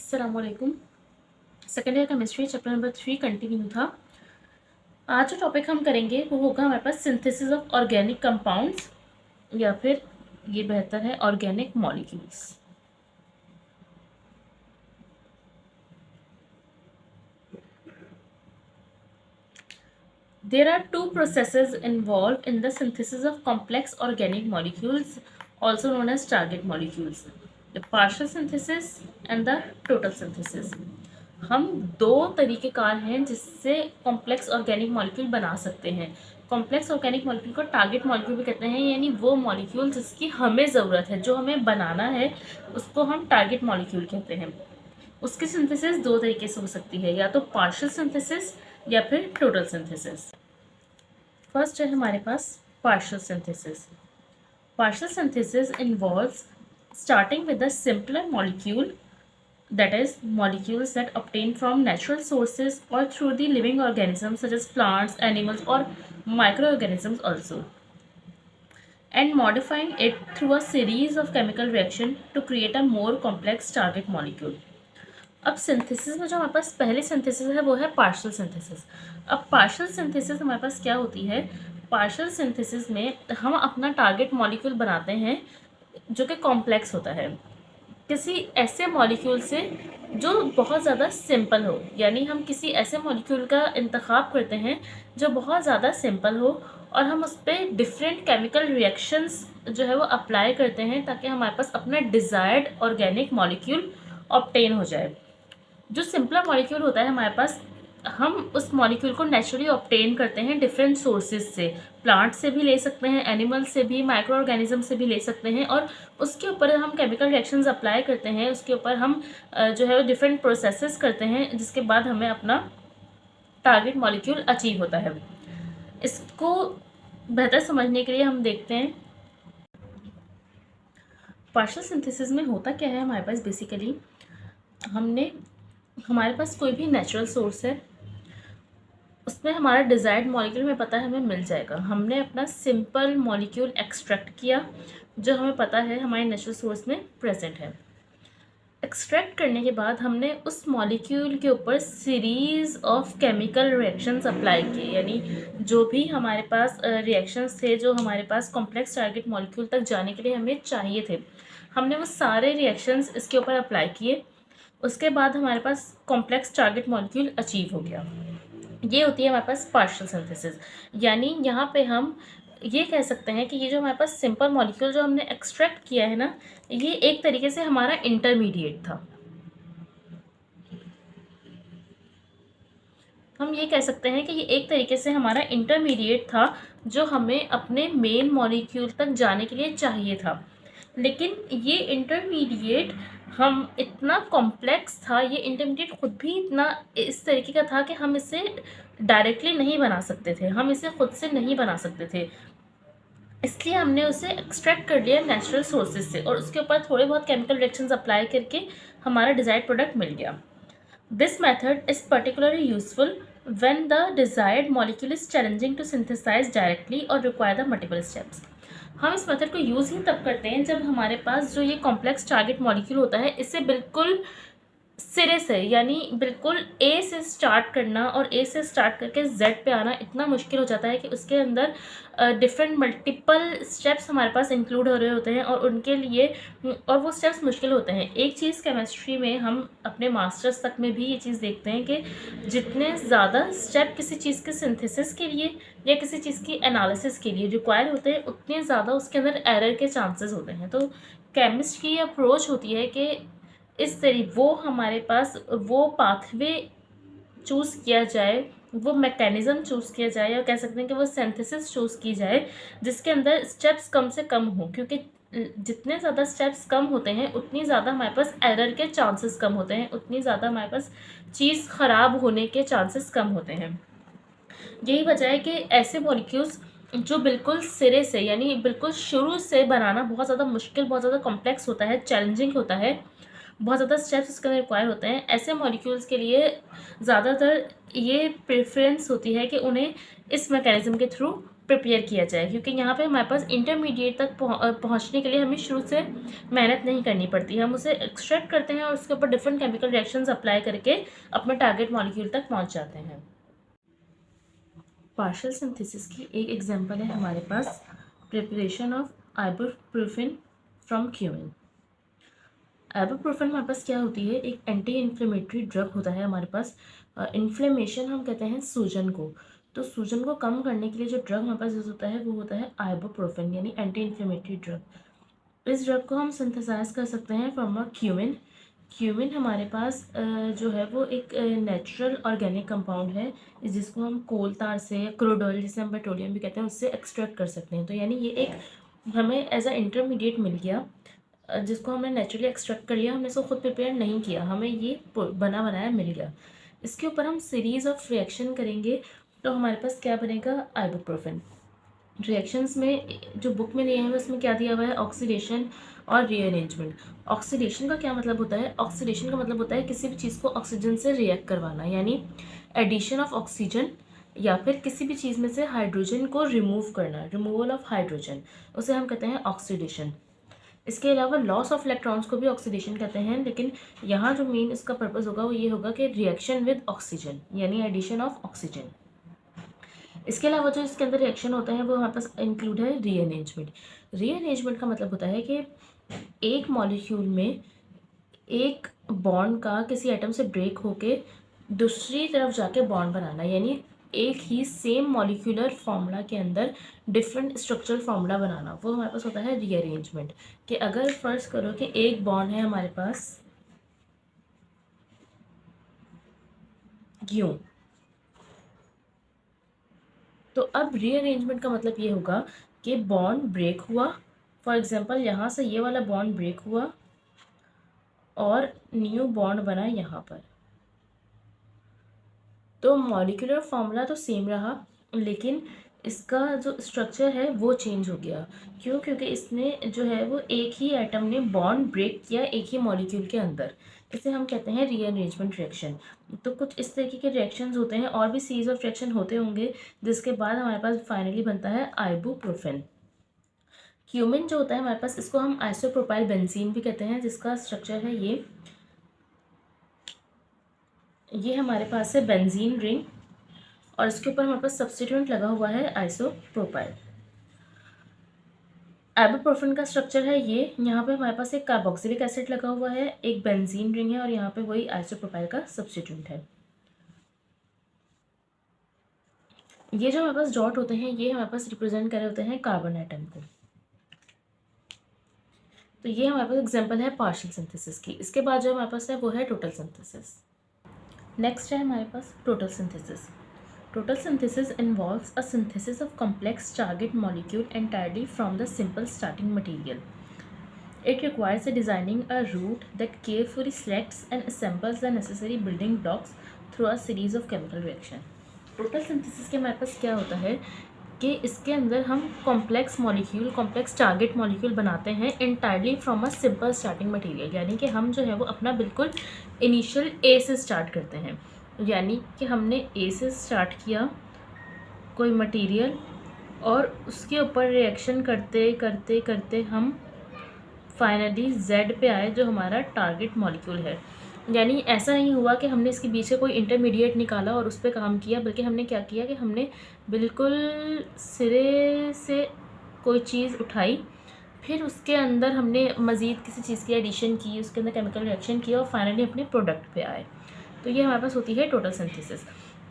अस्सलामुअलैकुम। Second year chemistry chapter number 3 continue था। आज जो टॉपिक हम करेंगे वो होगा हमारे पास सिंथेसिस ऑफ ऑर्गेनिक कंपाउंड्स, या फिर ये बेहतर है organic molecules. There are two processes involved in the synthesis of complex organic molecules, also known as target molecules: the partial synthesis and the total synthesis. हम दो तरीक़ेकार हैं जिससे कॉम्प्लेक्स ऑर्गेनिक मॉलिक्यूल बना सकते हैं। कॉम्प्लेक्स ऑर्गेनिक मॉलिक्यूल को target molecule भी कहते हैं, यानी वो मॉलिक्यूल जिसकी हमें ज़रूरत है, जो हमें बनाना है, उसको हम टारगेट मॉलिक्यूल कहते हैं। उसकी सिंथेसिस दो तरीके से हो सकती है, या तो पार्शियल सिंथेसिस या फिर टोटल सिंथेसिस। फर्स्ट है हमारे पास partial synthesis. Partial synthesis involves starting with a simpler molecule, that is molecules that obtain from natural sources or through the living organisms such as plants, animals or microorganisms also, and modifying it through a series of chemical reaction to create a more complex target molecule. अब synthesis में जो हमारे पास पहली synthesis है वो है partial synthesis. अब partial synthesis हमारे पास क्या होती है? पार्शियल सिंथेसिस में हम अपना टारगेट मॉलिक्यूल बनाते हैं जो कि कॉम्प्लेक्स होता है, किसी ऐसे मॉलिक्यूल से जो बहुत ज़्यादा सिंपल हो। यानी हम किसी ऐसे मॉलिक्यूल का इंतखाब करते हैं जो बहुत ज़्यादा सिंपल हो, और हम उस पर डिफरेंट केमिकल रिएक्शंस जो है वो अप्लाई करते हैं ताकि हमारे पास अपना डिज़ायर्ड ऑर्गेनिक मॉलिक्यूल ऑब्टेन हो जाए। जो सिंपलर मॉलिक्यूल होता है हमारे पास, हम उस मॉलिक्यूल को नेचुरली ऑब्टेन करते हैं डिफरेंट सोर्सेज से। प्लांट से भी ले सकते हैं, एनिमल से भी, माइक्रो ऑर्गेनिज्म से भी ले सकते हैं, और उसके ऊपर हम केमिकल रिएक्शंस अप्लाई करते हैं। उसके ऊपर हम जो है वो डिफरेंट प्रोसेसेस करते हैं, जिसके बाद हमें अपना टारगेट मॉलिक्यूल अचीव होता है। इसको बेहतर समझने के लिए हम देखते हैं पार्शियल सिंथेसिस में होता क्या है। हमारे पास बेसिकली हमारे पास कोई भी नेचुरल सोर्स है, उसमें हमारा डिज़ायर्ड मॉलिक्यूल हमें पता है हमें मिल जाएगा। हमने अपना सिंपल मॉलिक्यूल एक्सट्रैक्ट किया जो हमें पता है हमारे नेचुरल सोर्स में प्रेजेंट है। एक्सट्रैक्ट करने के बाद हमने उस मॉलिक्यूल के ऊपर series of chemical reactions apply किए, यानी जो भी हमारे पास रिएक्शंस थे जो हमारे पास कॉम्प्लेक्स टारगेट मॉलिक्यूल तक जाने के लिए हमें चाहिए थे, हमने वो सारे रिएक्शंस इसके ऊपर अप्लाई किए। उसके बाद हमारे पास कॉम्प्लेक्स टारगेट मॉलिक्यूल अचीव हो गया। ये होती है हमारे पास पार्शियल सिंथेसिस। यानी यहाँ पे हम ये कह सकते हैं कि ये जो हमारे पास सिंपल मॉलिक्यूल जो हमने एक्सट्रैक्ट किया है ना, ये एक तरीके से हमारा इंटरमीडिएट था। हम ये कह सकते हैं कि ये एक तरीके से हमारा इंटरमीडिएट था जो हमें अपने मेन मॉलिक्यूल तक जाने के लिए चाहिए था। लेकिन ये इंटरमीडिएट हम इतना कॉम्प्लेक्स था, ये इंटरमीडिएट खुद भी इतना इस तरीके का था कि हम इसे डायरेक्टली नहीं बना सकते थे, हम इसे खुद से नहीं बना सकते थे। इसलिए हमने उसे एक्सट्रैक्ट कर लिया नेचुरल सोर्सेज से, और उसके ऊपर थोड़े बहुत केमिकल रिएक्शंस अप्लाई करके हमारा डिज़ायर्ड प्रोडक्ट मिल गया। This method is particularly useful when the desired molecule is challenging to synthesize directly or require the multiple steps. हम इस मेथड को यूज़ ही तब करते हैं जब हमारे पास जो ये कॉम्प्लेक्स टारगेट मॉलिक्यूल होता है, इसे बिल्कुल सिरे से, यानी बिल्कुल ए से स्टार्ट करना और ए से स्टार्ट करके जेड पे आना इतना मुश्किल हो जाता है कि उसके अंदर डिफरेंट मल्टीपल स्टेप्स हमारे पास इंक्लूड हो रहे होते हैं, और उनके लिए और वो स्टेप्स मुश्किल होते हैं। एक चीज़ केमिस्ट्री में हम अपने मास्टर्स तक में भी ये चीज़ देखते हैं कि जितने ज़्यादा स्टेप किसी चीज़ के सिंथेसिस के लिए या किसी चीज़ की एनालिसिस के लिए रिक्वायर होते हैं, उतने ज़्यादा उसके अंदर एरर के चांसेस होते हैं। तो केमिस्ट की अप्रोच होती है कि इस तरीके वो हमारे पास वो पाथवे चूज़ किया जाए, वो मैकेनिज़्म चूज़ किया जाए, या कह सकते हैं कि वो सिंथेसिस चूज़ की जाए जिसके अंदर स्टेप्स कम से कम हो, क्योंकि जितने ज़्यादा स्टेप्स कम होते हैं उतनी ज़्यादा हमारे पास एरर के चांसेस कम होते हैं, उतनी ज़्यादा हमारे पास चीज़ ख़राब होने के चांसेस कम होते हैं। यही वजह है कि ऐसे मॉलिक्यूल्स जो बिल्कुल सिरे से, यानी बिल्कुल शुरू से बनाना बहुत ज़्यादा मुश्किल, बहुत ज़्यादा कॉम्प्लेक्स होता है, चैलेंजिंग होता है, बहुत ज़्यादा स्टेप्स उसके अंदर रिक्वायर होते हैं, ऐसे मॉलिक्यूल्स के लिए ज़्यादातर ये प्रेफरेंस होती है कि उन्हें इस मैकेनिज़्म के थ्रू प्रिपेयर किया जाए, क्योंकि यहाँ पे हमारे पास इंटरमीडिएट तक पहुँचने के लिए हमें शुरू से मेहनत नहीं करनी पड़ती, हम उसे एक्सट्रैक्ट करते हैं और उसके ऊपर डिफरेंट केमिकल रिएक्शंस अप्लाई करके अपने टारगेट मॉलिक्यूल तक पहुँच जाते हैं। पार्शियल सिंथेसिस की एक एग्जांपल है हमारे पास preparation of ibuprofen from cumene. Ibuprofen हमारे पास क्या होती है, एक एंटी इन्फ्लेमेटरी ड्रग होता है हमारे पास। इन्फ्लेमेशन हम कहते हैं सूजन को, तो सूजन को कम करने के लिए जो ड्रग हमारे पास यूज़ होता है वो होता है आइबुप्रोफेन, यानी एंटी इन्फ्लेमेटरी ड्रग। इस ड्रग को हम सिंथेसाइज कर सकते हैं फ्रॉम अ क्यूमिन। क्यूमिन हमारे पास जो है वो एक नेचुरल ऑर्गेनिक कंपाउंड है, जिसको हम कोल तार से या क्रूड ऑयल जिसे हम पेट्रोलियम भी कहते हैं उससे एक्सट्रैक्ट कर सकते हैं। तो यानी ये एक हमें एज अ इंटरमीडिएट मिल गया, जिसको हमने नेचुरली एक्सट्रैक्ट कर लिया, हमने इसको खुद प्रिपेयर नहीं किया, हमें ये बना बनाया मिल गया। इसके ऊपर हम सीरीज़ ऑफ रिएक्शन करेंगे तो हमारे पास क्या बनेगा, आइबुप्रोफेन। रिएक्शंस में जो बुक में दिए हैं उसमें क्या दिया हुआ है, ऑक्सीडेशन और रीअरेंजमेंट। ऑक्सीडेशन का क्या मतलब होता है, ऑक्सीडेशन का मतलब होता है किसी भी चीज़ को ऑक्सीजन से रिएक्ट करवाना, यानी एडिशन ऑफ ऑक्सीजन, या फिर किसी भी चीज़ में से हाइड्रोजन को रिमूव करना, रिमूवल ऑफ हाइड्रोजन, उसे हम कहते हैं ऑक्सीडेशन। इसके अलावा लॉस ऑफ इलेक्ट्रॉन्स को भी ऑक्सीडेशन कहते हैं, लेकिन यहाँ जो मेन इसका पर्पस होगा वो ये होगा कि रिएक्शन विद ऑक्सीजन, यानी एडिशन ऑफ ऑक्सीजन। इसके अलावा जो इसके अंदर रिएक्शन होता है वो हमारे पास इंक्लूड है रीअरेंजमेंट। रीअरेंजमेंट का मतलब होता है कि एक मॉलिक्यूल में एक बॉन्ड का किसी एटम से ब्रेक होके दूसरी तरफ जाके बॉन्ड बनाना, यानी एक ही सेम मॉलिक्यूलर फार्मूला के अंदर डिफरेंट स्ट्रक्चरल फार्मूला बनाना, वो हमारे पास होता है रीअरेंजमेंट। कि अगर फर्ज करो कि एक बॉन्ड है हमारे पास यूं, तो अब रीअरेंजमेंट का मतलब ये होगा कि बॉन्ड ब्रेक हुआ, फॉर एग्जांपल यहाँ से ये वाला बॉन्ड ब्रेक हुआ और न्यू बॉन्ड बना यहाँ पर, तो मॉलिक्यूलर फार्मूला तो सेम रहा लेकिन इसका जो स्ट्रक्चर है वो चेंज हो गया। क्यों? क्योंकि इसने जो है वो एक ही एटम ने बॉन्ड ब्रेक किया एक ही मॉलिक्यूल के अंदर, इसे हम कहते हैं रीअरेंजमेंट रिएक्शन। तो कुछ इस तरीके के रिएक्शंस होते हैं, और भी सीरीज ऑफ रिएक्शन होते होंगे, जिसके बाद हमारे पास फाइनली बनता है आइबुप्रोफेन। क्यूमिन जो होता है हमारे पास, इसको हम आइसोप्रोपाइल बेंजीन भी कहते हैं, जिसका स्ट्रक्चर है ये हमारे पास है बेंजीन रिंग, और इसके ऊपर हमारे पास सब्स्टिट्यूएंट लगा हुआ है आइसोप्रोपाइल। आइबुप्रोफेन का स्ट्रक्चर है ये, यहाँ पे हमारे पास एक कार्बोक्सिलिक एसिड लगा हुआ है, एक बेंजीन रिंग है, और यहाँ पे वही आइसोप्रोपाइल का सब्स्टिट्यूएंट है। ये जो हमारे पास डॉट होते हैं ये हमारे पास रिप्रेजेंट कर रहे होते हैं कार्बन एटम को। तो ये हमारे पास एग्जांपल है पार्शियल सिंथेसिस की। इसके बाद जो हमारे पास है वो है टोटल सिंथेसिस। नेक्स्ट है हमारे पास total synthesis. Total synthesis involves a synthesis of complex target molecule entirely from the simple starting material. It requires designing a route that carefully selects and assembles the necessary building blocks through a series of chemical reaction. Total synthesis के हमारे पास क्या होता है कि इसके अंदर हम complex molecule, complex target molecule बनाते हैं entirely from a simple starting material, यानी कि हम जो है वो अपना बिल्कुल इनिशियल ए से स्टार्ट करते हैं, यानी कि हमने ए से स्टार्ट किया कोई मटेरियल, और उसके ऊपर रिएक्शन करते करते करते हम फाइनली जेड पे आए जो हमारा टारगेट मॉलिक्यूल है। यानी ऐसा नहीं हुआ कि हमने इसके बीच से कोई इंटरमीडिएट निकाला और उस पर काम किया, बल्कि हमने क्या किया कि हमने बिल्कुल सिरे से कोई चीज़ उठाई, फिर उसके अंदर हमने मज़ीद किसी चीज़ की एडिशन की, उसके अंदर केमिकल रिएक्शन किया और फाइनली अपने प्रोडक्ट पे आए। तो ये हमारे पास होती है टोटल सिंथेसिस।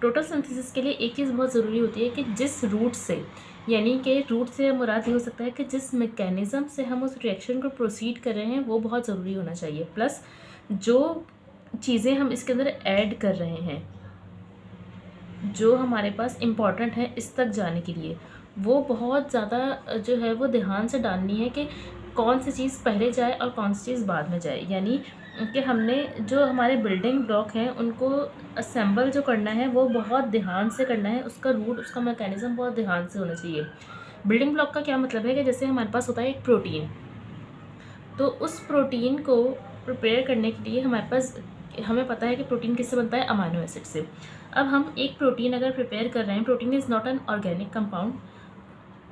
टोटल सिंथेसिस के लिए एक चीज़ बहुत ज़रूरी होती है कि जिस रूट से, यानी कि रूट से मुराद ये हो सकता है कि जिस मैकेनिज़्म से हम उस रिएक्शन को प्रोसीड कर रहे हैं वो बहुत ज़रूरी होना चाहिए, प्लस जो चीज़ें हम इसके अंदर ऐड कर रहे हैं जो हमारे पास इम्पॉर्टेंट है इस तक जाने के लिए, वो बहुत ज़्यादा जो है वो ध्यान से डालनी है कि कौन सी चीज़ पहले जाए और कौन सी चीज़ बाद में जाए। यानी कि हमने जो हमारे बिल्डिंग ब्लॉक हैं उनको असेंबल जो करना है वो बहुत ध्यान से करना है, उसका रूट, उसका मैकेनिज़्म बहुत ध्यान से होना चाहिए। बिल्डिंग ब्लॉक का क्या मतलब है कि जैसे हमारे पास होता है एक प्रोटीन, तो उस प्रोटीन को प्रिपेयर करने के लिए हमारे पास, हमें पता है कि प्रोटीन किससे बनता है, अमाइनो एसिड से। अब हम एक प्रोटीन अगर प्रिपेयर कर रहे हैं, protein is not an organic compound,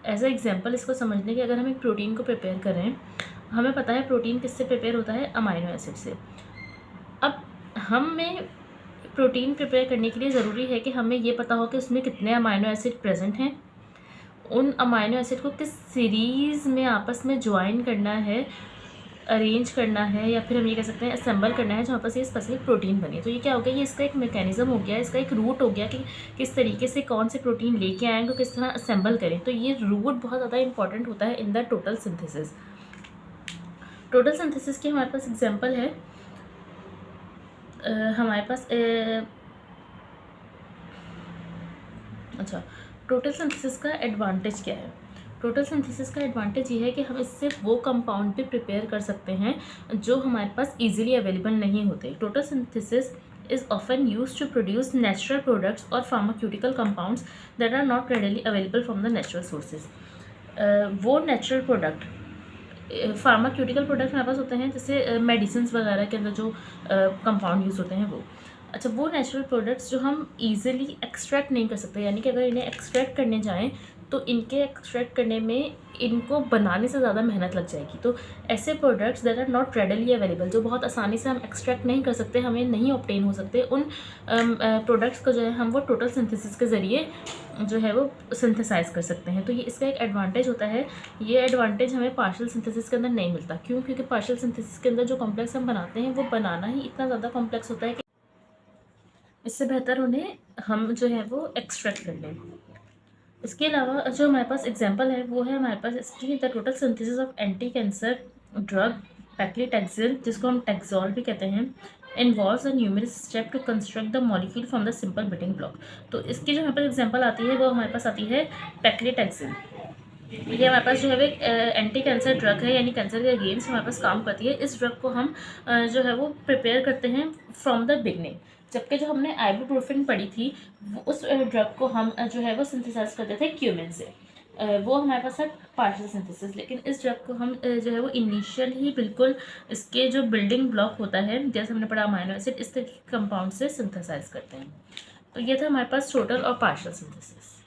as a example इसको समझने के, अगर हम एक प्रोटीन को प्रिपेयर करें, हमें पता है प्रोटीन किससे प्रिपेयर होता है, अमाइनो एसिड से। अब हमें प्रोटीन प्रिपेयर करने के लिए ज़रूरी है कि हमें ये पता हो कि उसमें कितने अमाइनो एसिड प्रेजेंट हैं, उन अमाइनो एसिड को किस सीरीज़ में आपस में ज्वाइन करना है, अरेंज करना है, या फिर हम ये कह सकते हैं असेंबल करना है, जहाँ पर से ये स्पेसिफिक प्रोटीन बने। तो ये क्या हो गया, ये इसका एक मैकेनिज्म हो गया, इसका एक रूट हो गया कि किस तरीके से कौन से प्रोटीन लेके आएंगे और किस तरह असेंबल करें। तो ये रूट बहुत ज़्यादा इंपॉर्टेंट होता है in the total synthesis. Total synthesis की हमारे पास एग्जाम्पल है, हमारे पास अच्छा, टोटल सिंथेसिस का एडवांटेज क्या है? टोटल सिंथेसिस का एडवांटेज ये है कि हम इससे वो कंपाउंड भी प्रिपेयर कर सकते हैं जो हमारे पास इजीली अवेलेबल नहीं होते। Total synthesis is often used to produce natural products or pharmaceutical compounds that are not readily available from the natural sources. वो नेचुरल प्रोडक्ट, फार्माक्यूटिकल प्रोडक्ट हमारे पास होते हैं, जैसे मेडिसिन वगैरह के अंदर जो कंपाउंड यूज़ होते हैं वो। अच्छा, वो नेचुरल प्रोडक्ट्स जो हम इजीली एक्सट्रैक्ट नहीं कर सकते, यानी कि अगर इन्हें एक्सट्रैक्ट करने जाएं तो इनके एक्सट्रैक्ट करने में इनको बनाने से ज़्यादा मेहनत लग जाएगी। तो ऐसे products that are not readily available, जो बहुत आसानी से हम एक्सट्रैक्ट नहीं कर सकते, हमें नहीं ऑब्टेन हो सकते, उन प्रोडक्ट्स को जो है हम वो टोटल सिंथेसिस के ज़रिए जो है वो सिंथेसाइज कर सकते हैं। तो ये इसका एक एडवांटेज होता है। ये एडवांटेज हमें पार्शियल सिंथेसिस के अंदर नहीं मिलता। क्यों? क्योंकि पार्शियल सिंथेसिस के अंदर जो कॉम्प्लेक्स हम बनाते हैं वो बनाना ही इतना ज़्यादा कॉम्प्लेक्स होता है कि इससे बेहतर उन्हें हम जो है वो एक्सट्रैक्ट कर लें। इसके अलावा जो हमारे पास एग्जांपल है वो है हमारे पास इसकी the total synthesis of anti cancer drug paclitaxel, जिसको हम टैक्सोल भी कहते हैं, involves a numerous step to construct the molecule from the simple building block. तो इसकी जो हमारे पास एग्जांपल आती है वो हमारे पास आती है पैक्लीटैक्सेल। ये हमारे पास जो है एक एंटी कैंसर ड्रग है, यानी कैंसर के अगेंस्ट हमारे पास काम करती है। इस ड्रग को हम जो है वो प्रिपेयर करते हैं फ्रॉम द बिगनिंग। जबकि जो हमने आइबुप्रोफेन पढ़ी थी उस ड्रग को हम जो है वो सिंथेसाइज करते थे क्यूमिन से। वो हमारे पास है पार्शियल सिंथेसिस। लेकिन इस ड्रग को हम जो है वो इनिशियल ही बिल्कुल इसके जो बिल्डिंग ब्लॉक होता है, जैसे हमने पढ़ा अमाइनो एसिड, इस तरह के कंपाउंड से सिंथेसाइज करते हैं। तो ये था हमारे पास टोटल और पार्शियल सिंथेसिस।